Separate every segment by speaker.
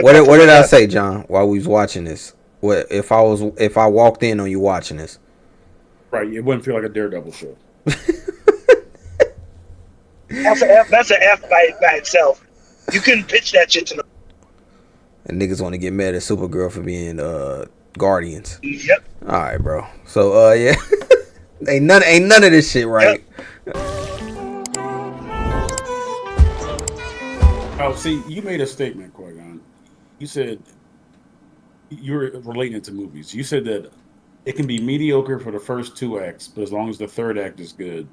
Speaker 1: What did I say, John? While we was watching this, what if I walked in on you watching this?
Speaker 2: Right, it wouldn't feel like a Daredevil show.
Speaker 3: That's an F by itself. You couldn't pitch that shit to them.
Speaker 1: And niggas want to get mad at Supergirl for being Guardians.
Speaker 3: Yep.
Speaker 1: All right, bro. So yeah, ain't none of this shit right. Yep.
Speaker 2: Oh, see, you made a statement, Qui-Gon. You said you were relating it to movies. You said that it can be mediocre for the first 2 acts, but as long as the 3rd act is good,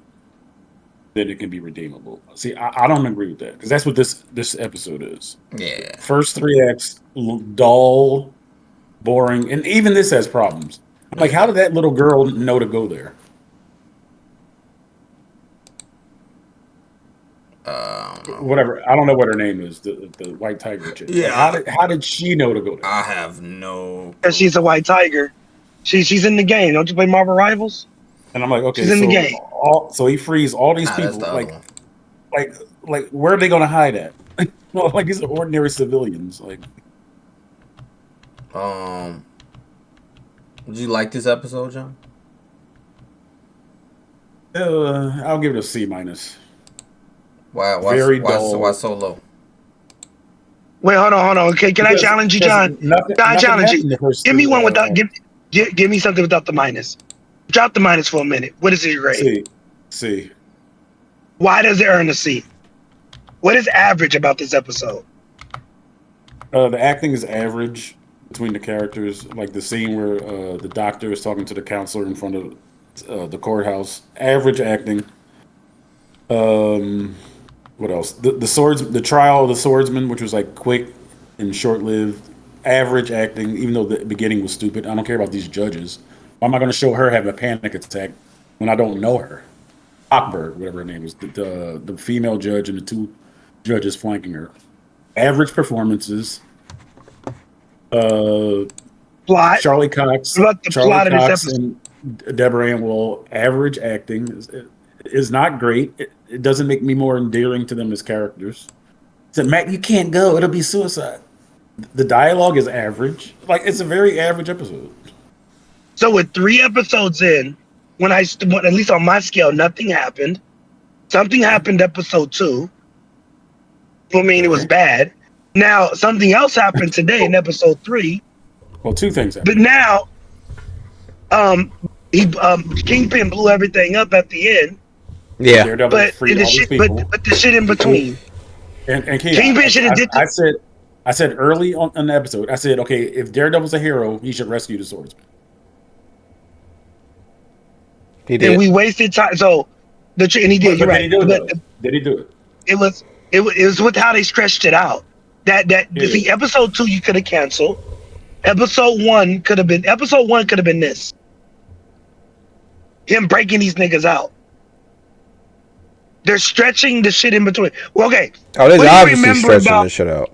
Speaker 2: then it can be redeemable. See, I don't agree with that because that's what this episode is.
Speaker 1: Yeah.
Speaker 2: First 3 acts, dull, boring, and even this has problems. Like, how did that little girl know to go there? Whatever. I don't know what her name is. The white tiger chick.
Speaker 1: Yeah.
Speaker 2: Like, how did she know to go there?
Speaker 1: I have no.
Speaker 3: Because she's a white tiger. She's in the game. Don't you play Marvel Rivals?
Speaker 2: And I'm like, okay,
Speaker 3: she's in the game.
Speaker 2: So he frees all these people. Like, where are they going to hide at? Like, these are ordinary civilians. Like,
Speaker 1: Did you like this episode, John?
Speaker 2: I'll give it a C-.
Speaker 1: Why so low?
Speaker 3: Wait, hold on. Okay, can I challenge you, John? Can I challenge you? Give me one without. Give me something without the minus. Drop the minus for a minute. What is your grade?
Speaker 2: C.
Speaker 3: Why does it earn a C? What is average about this episode?
Speaker 2: The acting is average between the characters. Like the scene where the doctor is talking to the counselor in front of the courthouse. Average acting. What else? The trial of the swordsman, which was like quick and short-lived. Average acting, even though the beginning was stupid. I don't care about these judges. Why am I going to show her having a panic attack when I don't know her? Hochberg, whatever her name is, the female judge and the 2 judges flanking her. Average performances.
Speaker 3: Plot.
Speaker 2: Charlie Cox. Charlie Cox and Deborah Ann Woll. Average acting is not great. It doesn't make me more endearing to them as characters. Said, Matt, you can't go. It'll be suicide. The dialogue is average. Like, it's a very average episode.
Speaker 3: So with 3 episodes in, when at least on my scale, nothing happened. Something happened episode 2. I mean, it was bad. Now, something else happened today in episode 3.
Speaker 2: Well, 2 things happened.
Speaker 3: But now, Kingpin blew everything up at the end.
Speaker 1: Yeah.
Speaker 3: But the shit in between.
Speaker 2: And
Speaker 3: Kingpin should have did
Speaker 2: I said early on in the episode, I said, okay, if Daredevil's a hero, he should rescue the swordsman.
Speaker 1: He did.
Speaker 3: And we wasted time. So and he did. You're right.
Speaker 2: Did he do it?
Speaker 3: It was with how they stretched it out. See, episode 2 you could have canceled. Episode 1 could have been this. Him breaking these niggas out. They're stretching the shit in between. Well, okay.
Speaker 1: Oh, they're obviously stretching the shit out.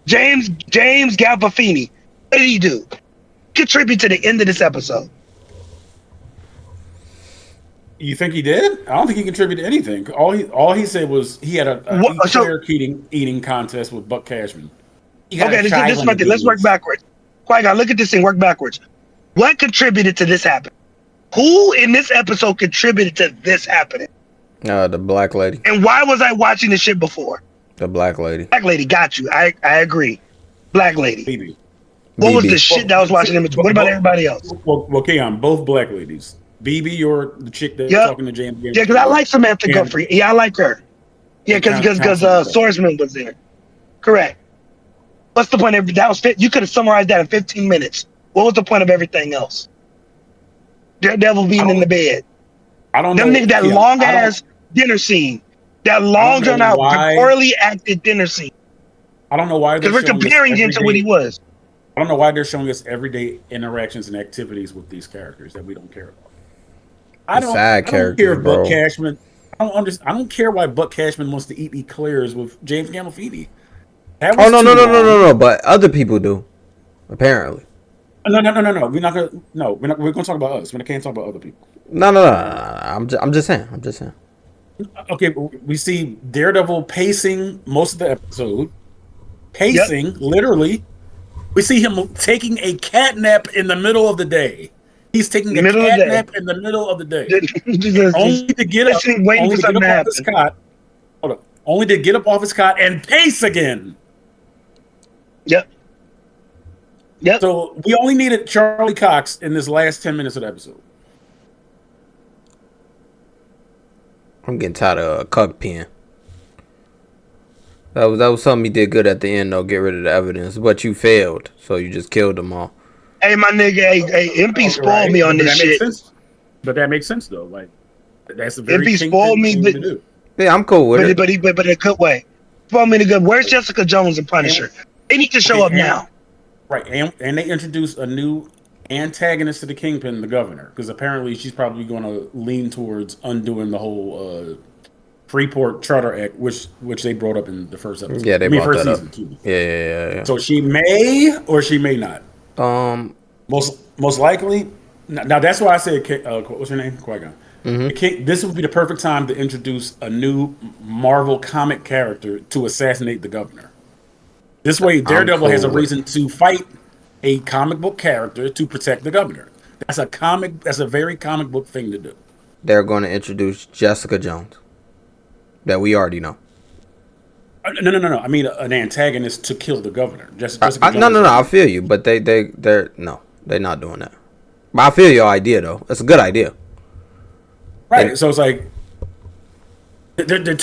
Speaker 3: James Gandolfini. What did he do? Contribute to the end of this episode.
Speaker 2: You think he did? I don't think he contributed anything. All he said was he had a eating contest with Buck Cashman.
Speaker 3: Okay, let's work backwards. Qui-Gon, look at this thing. Work backwards. What contributed to this happening? Who in this episode contributed to this happening?
Speaker 1: The black lady.
Speaker 3: And why was I watching this shit before?
Speaker 1: The black lady.
Speaker 3: Black lady, got you. I agree. Black lady.
Speaker 2: BB.
Speaker 3: What was the shit that I was watching in between? What about everybody else?
Speaker 2: Well, Keon, both black ladies. BB, you're the chick that's talking to James.
Speaker 3: Yeah, because I like Samantha Guthrie. Yeah, I like her. Yeah, because Swordsman was there. Correct. What's the point of that? You could have summarized that in 15 minutes. What was the point of everything else? Daredevil being in the bed.
Speaker 2: I don't know.
Speaker 3: That long ass dinner scene. That long drawn out, poorly acted dinner scene.
Speaker 2: I don't know why
Speaker 3: because we're comparing him to what he was.
Speaker 2: I don't know why they're showing us everyday interactions and activities with these characters that we don't care about. I don't care if Buck Cashman. I don't care why Buck Cashman wants to eat eclairs with James Gandolfini.
Speaker 1: No. But other people do, apparently.
Speaker 2: No. We're gonna talk about us. We can't talk about other people.
Speaker 1: No. I'm just saying.
Speaker 2: Okay, we see Daredevil pacing most of the episode, pacing, literally. We see him taking a cat nap in the middle of the day. He's taking a cat nap in the middle of the day. Only to get up, only to get up off his cot. Hold up. Only to get up off his cot and pace again.
Speaker 3: Yep.
Speaker 2: So we only needed Charlie Cox in this last 10 minutes of the episode.
Speaker 1: I'm getting tired of Cuck Pen. That was something he did good at the end, though. Get rid of the evidence, but you failed, so you just killed them all.
Speaker 3: Hey, my nigga, hey, MP spoiled me on this shit.
Speaker 2: But that makes sense, though. Like, that's a very
Speaker 3: MP spoiled me,
Speaker 2: thing to do.
Speaker 1: Yeah, I'm cool with it.
Speaker 3: But in a good way. Spoiled me in a good. Where's Jessica Jones and Punisher? They need to show up now.
Speaker 2: Right, and they introduced a new antagonist to the Kingpin, the governor, because apparently she's probably going to lean towards undoing the whole Freeport Charter Act, which they brought up in the first episode.
Speaker 1: Yeah, they brought that up.
Speaker 2: Too.
Speaker 1: Yeah.
Speaker 2: So she may or she may not. Most likely. Now that's why I said, what's her name? Qui-Gon. Mm-hmm. This would be the perfect time to introduce a new Marvel comic character to assassinate the governor. This way, Daredevil has a reason to fight a comic book character to protect the governor. That's a very comic book thing to do.
Speaker 1: They're going to introduce Jessica Jones, that we already know.
Speaker 2: No. I mean, an antagonist to kill the governor. Jessica Jones.
Speaker 1: No. I feel you, but they're not doing that. But I feel your idea, though. It's a good idea.
Speaker 2: Right. So it's like they're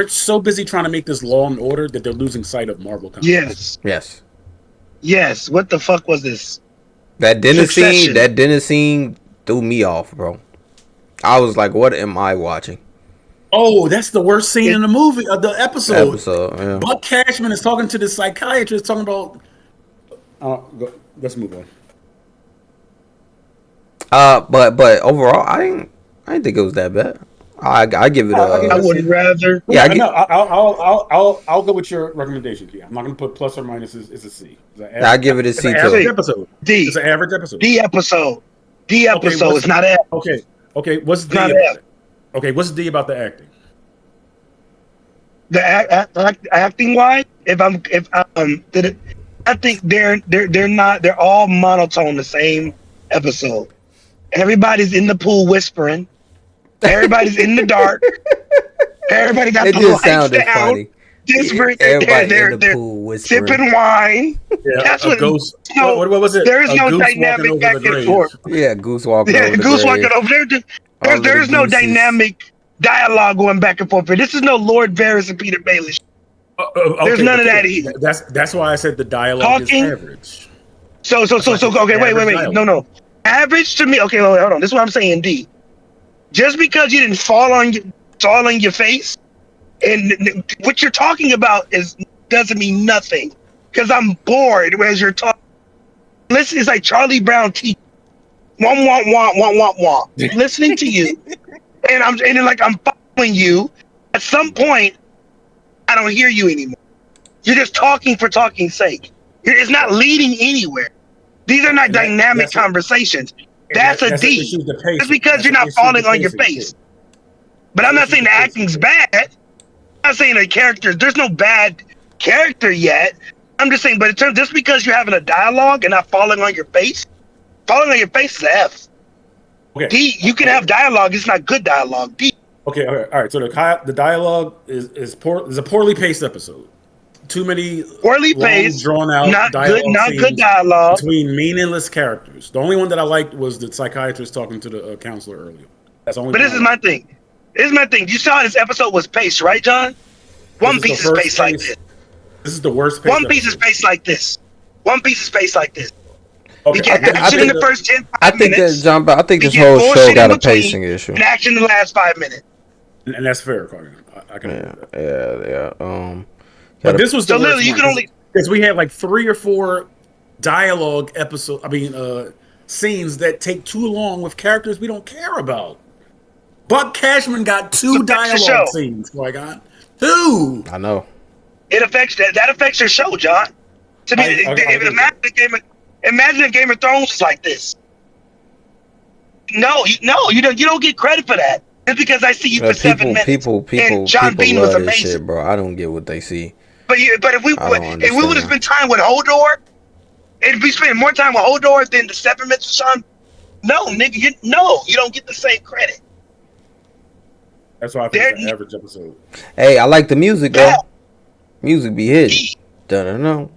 Speaker 2: so busy trying to make this Law and Order that they're losing sight of Marvel comics.
Speaker 3: Yes. What the fuck was this?
Speaker 2: That
Speaker 1: dinner scene threw me off, bro. I was like, what am I watching?
Speaker 2: Oh, that's the worst scene in the movie of the episode.
Speaker 1: Yeah.
Speaker 2: Buck Cashman is talking to the psychiatrist, talking about. Let's move on.
Speaker 1: But overall, I didn't think it was that bad. I give it a.
Speaker 3: I would rather.
Speaker 2: Yeah, I'll go with your recommendation. Yeah, I'm not going to put plus or minus. It's a C.
Speaker 1: I give it a C too.
Speaker 2: Episode. D. It's an average episode.
Speaker 3: D episode. It's not F.
Speaker 2: Okay. What's D? What's D about the acting?
Speaker 3: The acting wise, I think they're not. They're all monotone. The same episode. Everybody's in the pool whispering. Everybody's in the dark. Everybody got the lights down.
Speaker 1: Funny.
Speaker 3: They're sipping wine.
Speaker 2: Yeah,
Speaker 3: that's
Speaker 2: what Ghost. What was it?
Speaker 3: There is no dynamic back and forth.
Speaker 1: Yeah, Goose walking over.
Speaker 3: Goose walking over there. There's no dynamic dialogue going back and forth. This is no Lord Varys and Peter Baelish. There's none of that either.
Speaker 2: That's why I said the dialogue is average.
Speaker 3: So okay, wait. No. Average to me. Okay, hold on. This is what I'm saying, D. Just because you didn't fall on your face, and what you're talking about doesn't mean nothing. Because I'm bored as you're talking. Listen, it's like Charlie Brown T. Want. Listening to you, and I'm following you. At some point, I don't hear you anymore. You're just talking for talking's sake. It's not leading anywhere. These are not dynamic conversations. That's a D. Just because you're not falling on your face. But I'm not saying the acting's bad. I'm not saying the characters. There's no bad character yet. I'm just saying, but just because you're having a dialogue and not falling on your face is an F.
Speaker 2: Okay.
Speaker 3: D, you can have dialogue. It's not good dialogue. D.
Speaker 2: Okay. All right. So the dialogue is a poorly paced episode. Too many
Speaker 3: poorly paced,
Speaker 2: drawn out,
Speaker 3: not good dialogue
Speaker 2: between meaningless characters. The only one that I liked was the psychiatrist talking to the counselor earlier. That's only.
Speaker 3: But this is my thing. You saw how this episode was paced, right, John? One Piece is paced like this.
Speaker 2: This is the worst.
Speaker 3: One Piece is paced like this. Okay. We get
Speaker 1: I
Speaker 3: action in the first 10 minutes.
Speaker 1: I think this whole show got a pacing issue.
Speaker 3: And action in the last 5 minutes.
Speaker 2: And that's fair, Carter. I can agree with that.
Speaker 1: Yeah.
Speaker 2: But this was the worst
Speaker 3: literally, you can only
Speaker 2: because we had like 3 or 4 dialogue scenes that take too long with characters we don't care about. Buck Cashman got 2 dialogue scenes. Oh my God, 2.
Speaker 1: I know.
Speaker 3: It affects that affects your show, John. To me, imagine if Game of Thrones was like this. No, you don't get credit for that. Just because I see you for 7 minutes.
Speaker 1: People
Speaker 3: and John Bean was amazing,
Speaker 1: shit, bro. I don't get what they see.
Speaker 3: But if we
Speaker 1: I don't
Speaker 3: would have
Speaker 1: understand.
Speaker 3: spent time with Hodor, if we spent more time with Hodor than the 7 minutes with Sean, no, nigga, you don't get the same credit.
Speaker 2: That's why I think it's an average episode.
Speaker 1: Hey, I like the music though.
Speaker 3: Yeah.
Speaker 1: Music be hitting. Don't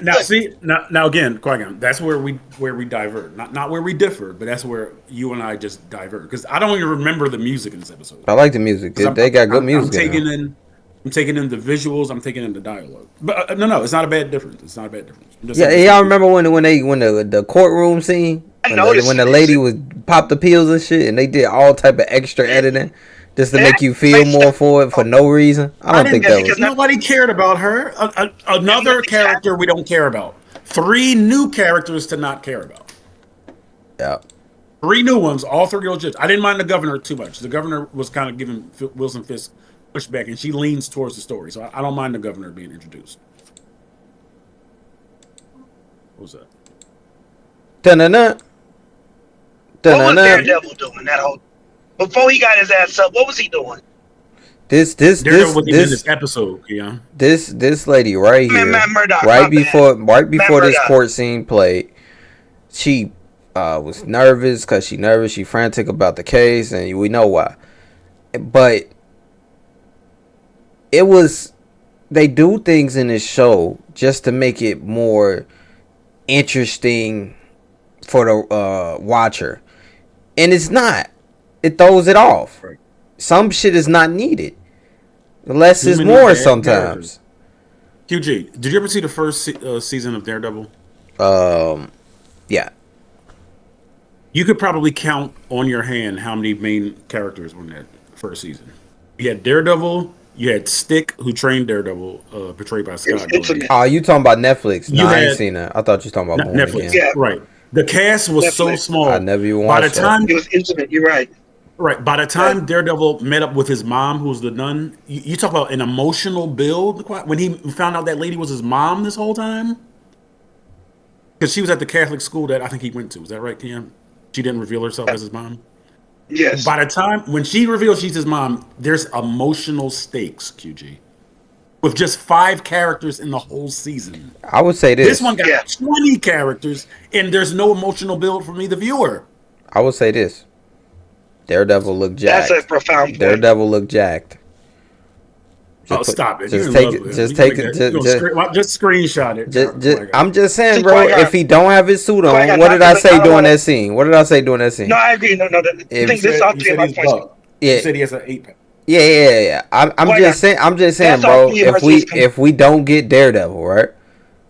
Speaker 2: Now, see, now again, Qui-Gon, that's where we divert. Not where we differ, but that's where you and I just divert. Because I don't even remember the music in this episode.
Speaker 1: I like the music. They got good music.
Speaker 2: I'm taking in the visuals. I'm taking in the dialogue. But no, it's not a bad difference. It's not a bad difference.
Speaker 1: Yeah, y'all remember when the courtroom scene when the lady was pop the pills and shit, and they did all type of extra editing just to make you feel more for it for no reason. I don't think that was.
Speaker 2: Nobody cared about her. Another character we don't care about. 3 new characters to not care about.
Speaker 1: Yeah.
Speaker 2: 3 new ones, all 3 legit. I didn't mind the governor too much. The governor was kind of giving Wilson Fisk pushback, and she leans towards the story. So I don't mind the governor being introduced. What was that?
Speaker 3: What was Daredevil doing that whole? Before he got his ass up, what was he doing?
Speaker 2: Daredevil wasn't in this episode, yeah.
Speaker 1: This lady right here,
Speaker 3: Murdoch,
Speaker 1: right before this court scene played, she was nervous because she frantic about the case, and we know why. But they do things in this show just to make it more interesting for the watcher, and it's not. It throws it off. Right. Some shit is not needed. Less is more sometimes.
Speaker 2: QG, did you ever see the first season of Daredevil?
Speaker 1: Yeah.
Speaker 2: You could probably count on your hand how many main characters were in that first season. You had Daredevil. You had Stick, who trained Daredevil, portrayed by Scott.
Speaker 1: Oh, you talking about Netflix? No, I ain't seen that. I thought you were talking about
Speaker 2: Netflix. Yeah, right. The cast was so small.
Speaker 1: I never even watched
Speaker 3: it. It was intimate. You're right.
Speaker 2: Right. By the time Daredevil met up with his mom, who was the nun, you talk about an emotional build. When he found out that lady was his mom this whole time, because she was at the Catholic school that I think he went to. Is that right, Cam? She didn't reveal herself as his mom.
Speaker 3: Yes.
Speaker 2: By the time when she reveals she's his mom, there's emotional stakes, QG. With just 5 characters in the whole season.
Speaker 1: I would say this.
Speaker 2: This one got 20 characters, and there's no emotional build for me, the viewer.
Speaker 1: I would say this. Daredevil looked jacked.
Speaker 3: That's a profound point.
Speaker 1: Daredevil looked jacked.
Speaker 2: Stop it.
Speaker 1: Just take it. Just
Speaker 2: screenshot it.
Speaker 1: I'm just saying, bro, if he don't have his suit on, what did I say during that scene?
Speaker 3: No, I agree. No. I think this all 3 of my points.
Speaker 2: Yeah. You said he has an 8-pack.
Speaker 1: Yeah. I'm just saying, bro. If we don't get Daredevil, right?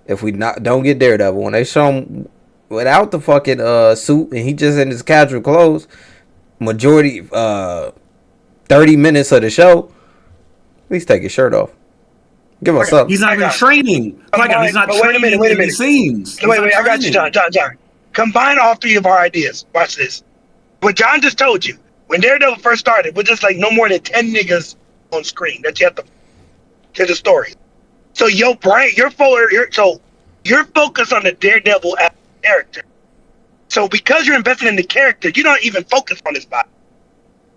Speaker 1: If we don't get Daredevil, when they show him without the fucking suit and he just in his casual clothes, majority 30 minutes of the show, at least take his shirt off. Give us something.
Speaker 2: He's not even training. He's not training in the scenes.
Speaker 3: Wait. I got you, John. Combine all 3 of our ideas. Watch this. What John just told you. When Daredevil first started, we're just like no more than 10 niggas on screen that you have to tell the story. So your brain, you're focused on the Daredevil character. So because you're invested in the character, you don't even focus on his body.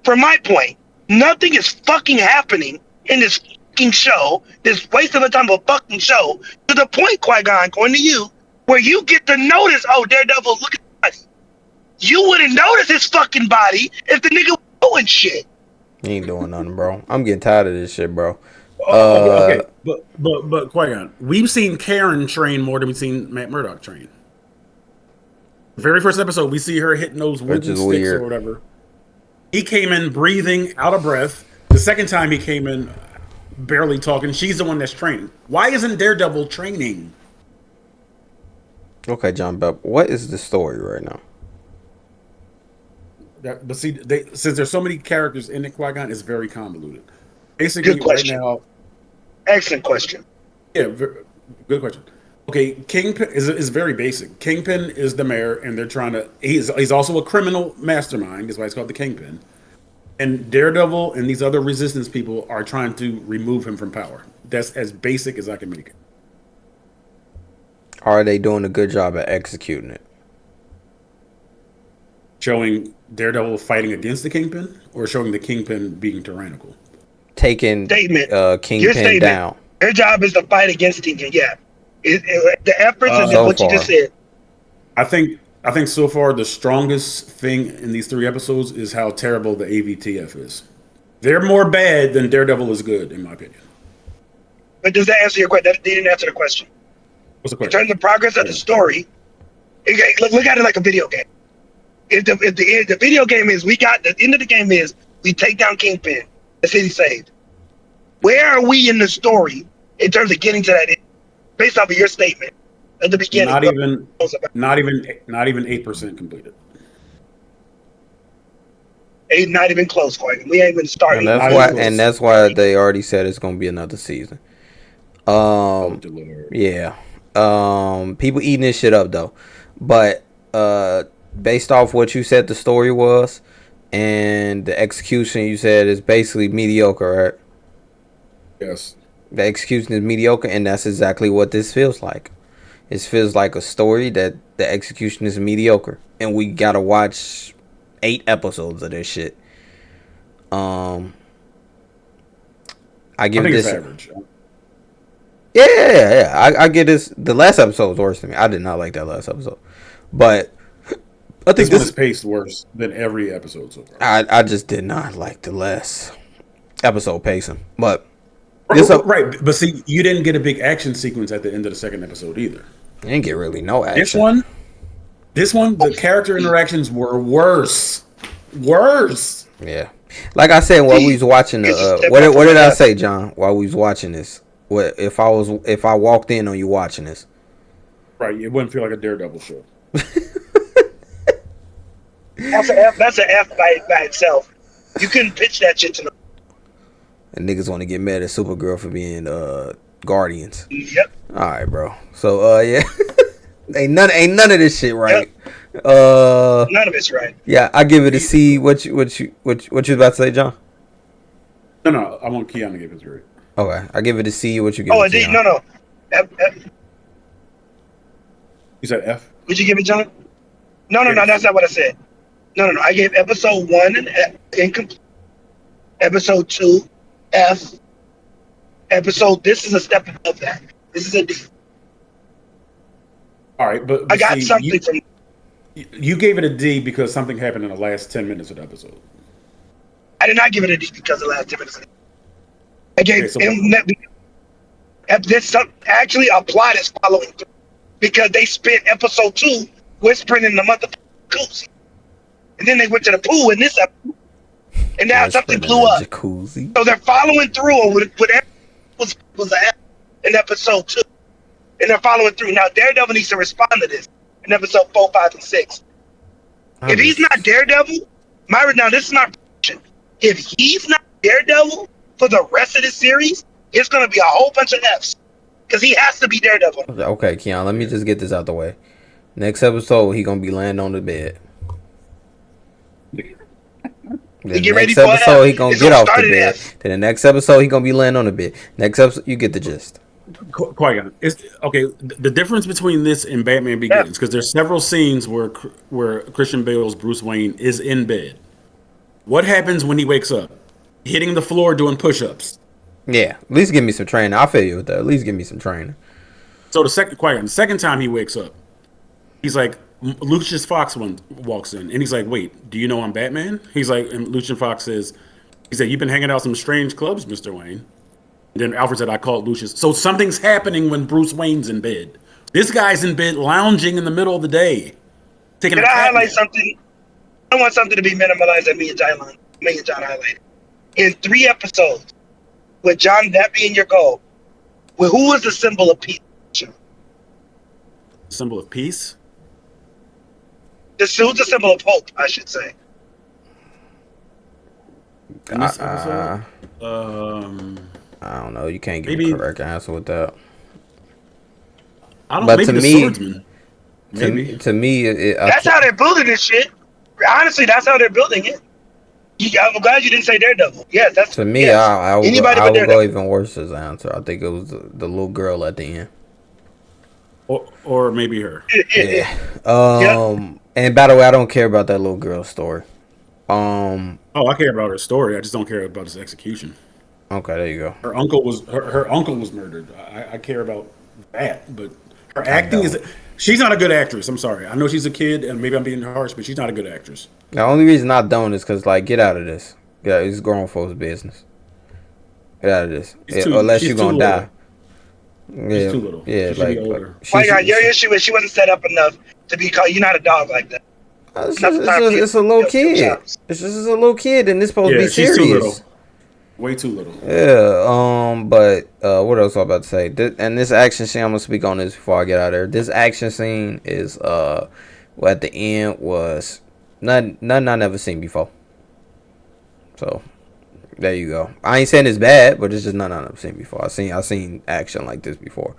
Speaker 3: From my point, nothing is fucking happening in this fucking show, this waste of a time of a fucking show, to the point, Qui-Gon, going to you, where you get to notice, oh, Daredevil, look at the body. You wouldn't notice his fucking body if the nigga was doing shit.
Speaker 1: He ain't doing nothing, bro. I'm getting tired of this shit, bro.
Speaker 2: Okay, but Qui-Gon, we've seen Karen train more than we've seen Matt Murdock train. The very first episode, we see her hitting those wooden sticks or whatever. He came in breathing, out of breath. The second time he came in barely talking. She's the one that's training. Why isn't Daredevil training?
Speaker 1: Okay, John Bell, what is the story right now?
Speaker 2: But see, since there's so many characters in it, Qui-Gon, it's very convoluted. Basically, right now...
Speaker 3: Excellent question.
Speaker 2: Yeah, good question. Okay, Kingpin is very basic. Kingpin is the mayor, and they're trying to... He's also a criminal mastermind. That's why it's called the Kingpin. And Daredevil and these other resistance people are trying to remove him from power. That's as basic as I can make it.
Speaker 1: Are they doing a good job at executing it?
Speaker 2: Showing Daredevil fighting against the Kingpin, or showing the Kingpin being tyrannical?
Speaker 1: Taking Kingpin down.
Speaker 3: Their job is to fight against Tegan. Yeah, the efforts and
Speaker 1: so
Speaker 3: what
Speaker 1: far.
Speaker 3: you just said.
Speaker 2: I think so far the strongest thing in these 3 episodes is how terrible the AVTF is. They're more bad than Daredevil is good, in my opinion.
Speaker 3: But does that answer your question? That didn't answer the question.
Speaker 2: What's the question?
Speaker 3: In terms of progress of the story, look at it like a video game. If the video game is the end of the game is we take down Kingpin, the city saved. Where are we in the story in terms of getting to that end, based off of your statement at the beginning?
Speaker 2: Not even 8% completed.
Speaker 3: Not even close, Quentin. We ain't even started.
Speaker 1: And that's why they already said it's gonna be another season. Yeah. People eating this shit up though, but based off what you said the story was, and the execution you said is basically mediocre, right?
Speaker 2: Yes.
Speaker 1: The execution is mediocre, and that's exactly what this feels like. It feels like a story that the execution is mediocre, and we gotta watch 8 episodes of this shit. I give this
Speaker 2: average.
Speaker 1: Yeah. I get this. The last episode was worse than me. I did not like that last episode, but I think
Speaker 2: this one is paced worse than every episode so far.
Speaker 1: I just did not like the last episode pacing, but
Speaker 2: right. But see, you didn't get a big action sequence at the end of the second episode either.
Speaker 1: You didn't get really no action.
Speaker 2: This one, the character interactions were worse.
Speaker 1: Yeah, like I said while we was watching what did I say, John? While we was watching this, what if I walked in on you watching this?
Speaker 2: Right, it wouldn't feel like a Daredevil show.
Speaker 3: That's an F by itself. You couldn't pitch that shit to them.
Speaker 1: And niggas want to get mad at Supergirl for being Guardians.
Speaker 3: Yep.
Speaker 1: All right, bro. So yeah, ain't none of this shit right. Yep.
Speaker 3: None of it's right.
Speaker 1: Yeah, I give it a C. What you about to say, John?
Speaker 2: No. I want Keon to give his grade.
Speaker 1: Okay, I give it a C. What you give?
Speaker 3: Oh, indeed. No. F.
Speaker 2: You said F?
Speaker 3: Would you give it, John? No. That's not what I said. No. I gave episode 1 an F, incomplete. Episode 2, F. This is a step above that. This is a D.
Speaker 2: All right, but
Speaker 3: I got something from.
Speaker 2: You gave it a D because something happened in the last 10 minutes of the episode.
Speaker 3: I did not give it a D because of the last 10 minutes. I gave this actually a plot is following through because they spent episode 2 whispering in the motherfucking jacuzzi, and then they went to the pool in this episode, and now something blew up.
Speaker 1: Jacuzzi.
Speaker 3: So they're following through with whatever was in episode 2, and they're following through. Now Daredevil needs to respond to this in episode 4, 5, and 6. If he's not Daredevil, now this is not prediction. If he's not Daredevil for the rest of this series, it's going to be a whole bunch of Fs because he has to be Daredevil.
Speaker 1: Okay, Keon, let me just get this out the way. Next episode, he going to be laying on the bed. The next episode, he going to get off the bed. Then the next episode, he going to be laying on the bed. Next episode, you get the gist.
Speaker 2: Quite okay. The difference between this and Batman Begins, because there's several scenes where Christian Bale's Bruce Wayne is in bed. What happens when he wakes up? Hitting the floor doing push-ups.
Speaker 1: Yeah, at least give me some training. I'll feel you with that. At least give me some training.
Speaker 2: So the second time he wakes up, he's like, Lucius Fox walks in, and he's like, "Wait, do you know I'm Batman?" He's like, and Lucius Fox says, "You've been hanging out some strange clubs, Mr. Wayne." And then Alfred said, "I called Lucius." So something's happening when Bruce Wayne's in bed. This guy's in bed, lounging in the middle of the day, taking.
Speaker 3: Can I highlight something? I want something to be minimalized that me and John highlighted. In 3 episodes, with John, that being your goal, who was the symbol of peace?
Speaker 2: Symbol of peace?
Speaker 3: Who's the symbol of hope, I should say.
Speaker 2: In this episode?
Speaker 1: I don't know. You can't give a correct answer with that.
Speaker 2: I don't know. Maybe the swordsman.
Speaker 1: To me,
Speaker 3: that's how they're building this shit. Honestly, that's how they're building it. I'm glad you didn't say Daredevil. Yeah, that's
Speaker 1: to me.
Speaker 3: Yes.
Speaker 1: I would go even worse as an answer. I think it was the little girl at the end,
Speaker 2: or maybe her.
Speaker 1: Yeah. And by the way, I don't care about that little girl's story.
Speaker 2: I care about her story. I just don't care about his execution.
Speaker 1: Okay, there you go.
Speaker 2: Her uncle was murdered. I care about that, but her
Speaker 1: I
Speaker 2: acting is.
Speaker 1: don't.
Speaker 2: She's not a good actress. I'm sorry. I know she's a kid, and maybe I'm being harsh, but she's not a good actress.
Speaker 1: The only reason I don't is because, like, get out of this. Yeah, it's grown folks' business. Get out of this. Unless
Speaker 2: She's
Speaker 1: you're
Speaker 2: too
Speaker 1: gonna
Speaker 2: little.
Speaker 1: die.
Speaker 2: She's
Speaker 1: Yeah,
Speaker 2: too little.
Speaker 1: yeah,
Speaker 2: She should be older.
Speaker 3: My God, your issue is she wasn't set up enough to be called. You're not a dog like that.
Speaker 1: It's a little kid. It's just a little kid, and it's supposed to be
Speaker 2: she's too little.
Speaker 1: serious.
Speaker 2: Way too little.
Speaker 1: Yeah. But what else was I about to say? This action scene, I'm gonna speak on this before I get out of there. This action scene is at the end was nothing I never seen before. So there you go. I ain't saying it's bad, but it's just nothing I never seen before. I seen action like this before.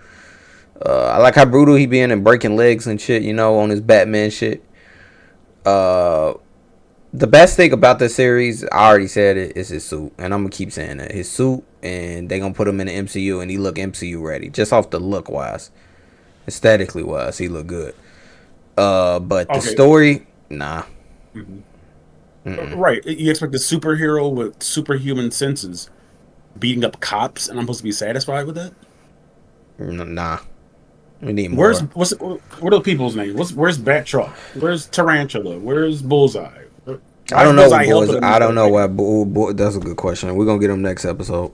Speaker 1: I like how brutal he being and breaking legs and shit, on his Batman shit. The best thing about this series, I already said it, is his suit. And I'm going to keep saying that. His suit, and they going to put him in the MCU, and he look MCU ready. Just off the look wise. Aesthetically wise, he look good. But the story, nah.
Speaker 2: Mm-hmm. Right. You expect a superhero with superhuman senses beating up cops, and I'm supposed to be satisfied with that?
Speaker 1: Nah. We need more.
Speaker 2: What are the people's names? Where's Batroc? Where's Tarantula? Where's Bullseye?
Speaker 1: I don't know. I don't know why. That's a good question. We're gonna get him next episode.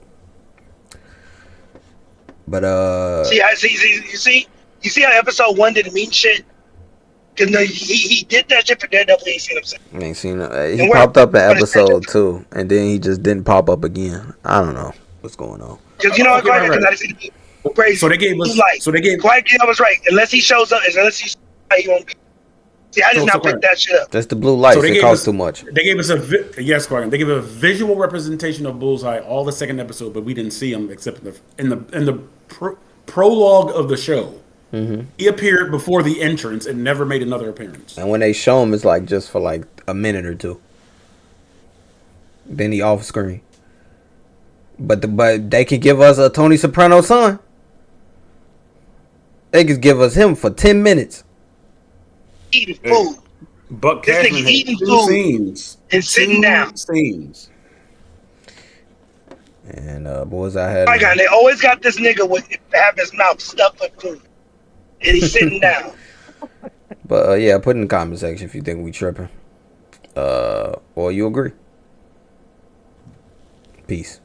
Speaker 1: But
Speaker 3: you see how episode 1 didn't mean shit. Cause no, he did that shit for Daredevil. Ain't seen him since.
Speaker 1: Ain't seen. He popped up in episode 2, and then he just didn't pop up again. I don't know what's going on.
Speaker 3: Cause you know what? Because I didn't see the crazy.
Speaker 2: So they gave us.
Speaker 3: Quiet Kid was right. Unless he shows up, he won't be. See, I just not picked that shit up.
Speaker 1: That's the blue lights. It costs too much.
Speaker 2: They gave us They gave a visual representation of Bullseye all the second episode, but we didn't see him except in the prologue of the show.
Speaker 1: Mm-hmm.
Speaker 2: He appeared before the entrance and never made another appearance.
Speaker 1: And when they show him, it's like just for like a minute or two. Then he off screen. But they could give us a Tony Soprano son. They could give us him for 10 minutes.
Speaker 3: Eating food.
Speaker 2: Buck
Speaker 3: this nigga eating food
Speaker 2: scenes.
Speaker 3: And sitting down.
Speaker 2: Scenes.
Speaker 1: And boys, I had.
Speaker 3: My God, they always got this nigga with have his mouth stuffed with food, and he's sitting down.
Speaker 1: But yeah, put in the comment section if you think we tripping, or you agree. Peace.